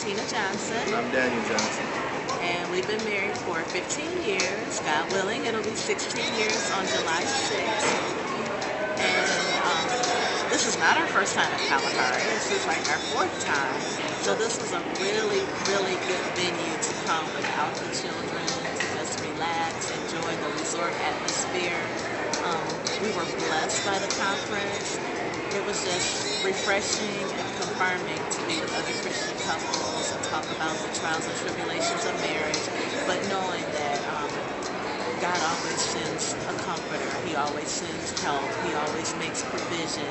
Tina Johnson, And I'm Daniel Johnson. and we've been married for 15 years. God willing, it'll be 16 years on July 6th. And this is not our first time at Kalahari. This is like our fourth time. So this was a really, really good venue to come without the children, to just relax, enjoy the resort atmosphere. Um, we were blessed by the conference. It was just refreshing and confirming to be with other Christian couples and talk about the trials and tribulations of marriage, but knowing that God always sends a comforter. He always sends help. He always makes provision.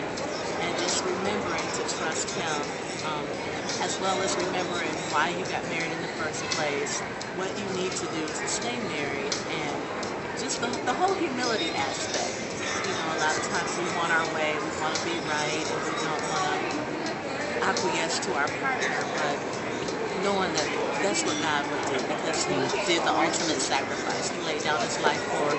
And just remembering to trust Him, as well as remembering why you got married in the first place, what you need to do to stay married, and just the whole humility aspect. You know, a lot of times we want our way, we want to be right, and we don't want to acquiesce to our partner, but knowing that that's what God would do because He did the ultimate sacrifice. He laid down His life for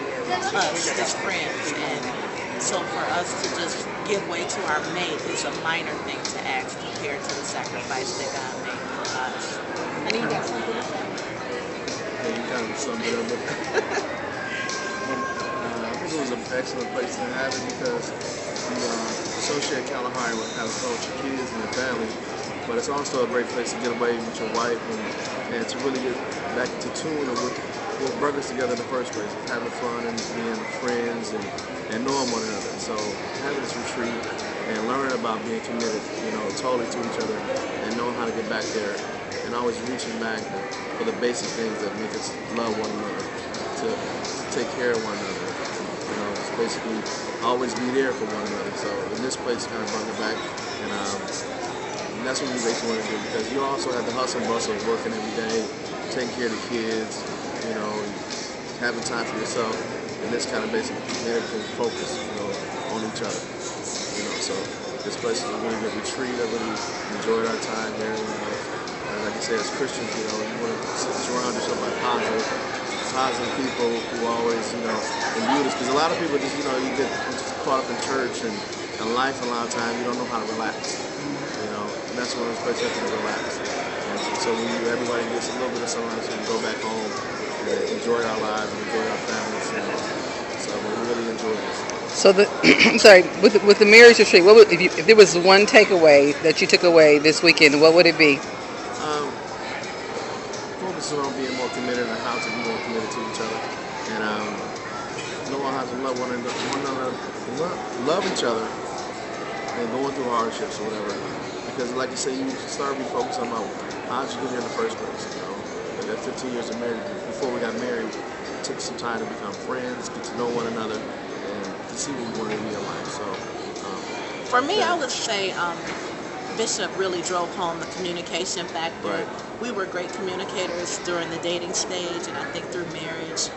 us, His friends, and so for us to just give way to our mate is a minor thing to ask compared to the sacrifice that God made for us. I need that something to say. Yeah, you kind of summed it up. I think it was an excellent place to have it because you associate Kalahari with agriculture, kids and your family, but it's also a great place to get away with your wife and to really get back into tune of what brought us together in the first place, having fun and being friends and knowing one another. So having this retreat and learning about being committed, totally to each other and knowing how to get back there and always reaching back for the basic things that make us love one another, to take care of one another. It's basically always be there for one another. So in this place kind of brought it back, and that's what we basically want to do because you also have the hustle and bustle of working every day, taking care of the kids, having time for yourself, and this kind of basically made everything focus, on each other. So this place is a really good retreat. I really enjoyed our time here. And like I said, as Christians, you want to surround yourself by positive people who always, imbue this. Because a lot of people just, you get caught up in church and life a lot of times, you don't know how to relax. And that's one of those places you have to relax. And so when everybody gets a little bit of sunlight, so we can go back home and enjoy our lives and enjoy our families. So we really enjoy this. So I'm sorry, with the marriage retreat, what would, if there was one takeaway that you took away this weekend, what would it be? Focus on being more committed and how to be more committed to each other, and knowing how to love one another, love each other, and going through hardships or whatever. Because, like you say, you start to be focused on how did you get here in the first place. Like that 15 years of marriage, before we got married, it took some time to become friends, get to know one another, and to see what we wanted to be in life. So, for me, I would say Bishop really drove home the communication factor. Right. We were great communicators during the dating stage, and I think through marriage,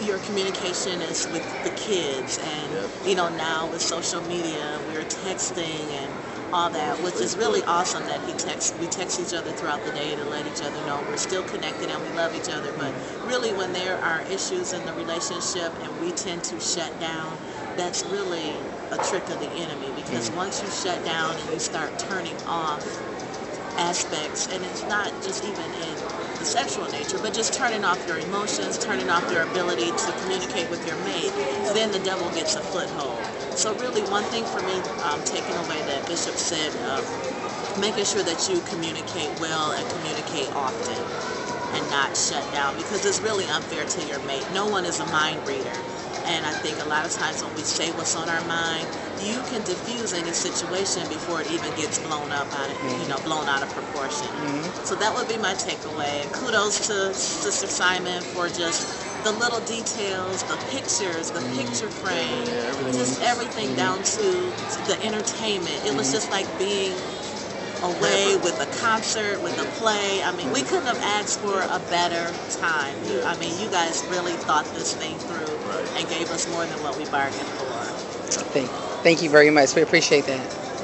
your communication is with the kids, and now with social media, we're texting and all that, which is really awesome that we text each other throughout the day to let each other know we're still connected and we love each other. But really, when there are issues in the relationship and we tend to shut down, that's really a trick of the enemy, because once you shut down and you start turning off aspects, and it's not just even in the sexual nature, but just turning off your emotions, turning off your ability to communicate with your mate, then the devil gets a foothold. So really, one thing for me, taking away that Bishop said, making sure that you communicate well and communicate often and not shut down, because it's really unfair to your mate. No one is a mind reader. And I think a lot of times when we say what's on our mind, you can diffuse any situation before it even gets blown up out of, blown out of proportion. So that would be my takeaway. And kudos to Sister Simon for just the little details, the pictures, the picture frame, just everything down to the entertainment. It was just like being away with a concert, with a play. I mean, we couldn't have asked for a better time. You guys really thought this thing through and gave us more than what we bargained for. Thank you very much. We appreciate that.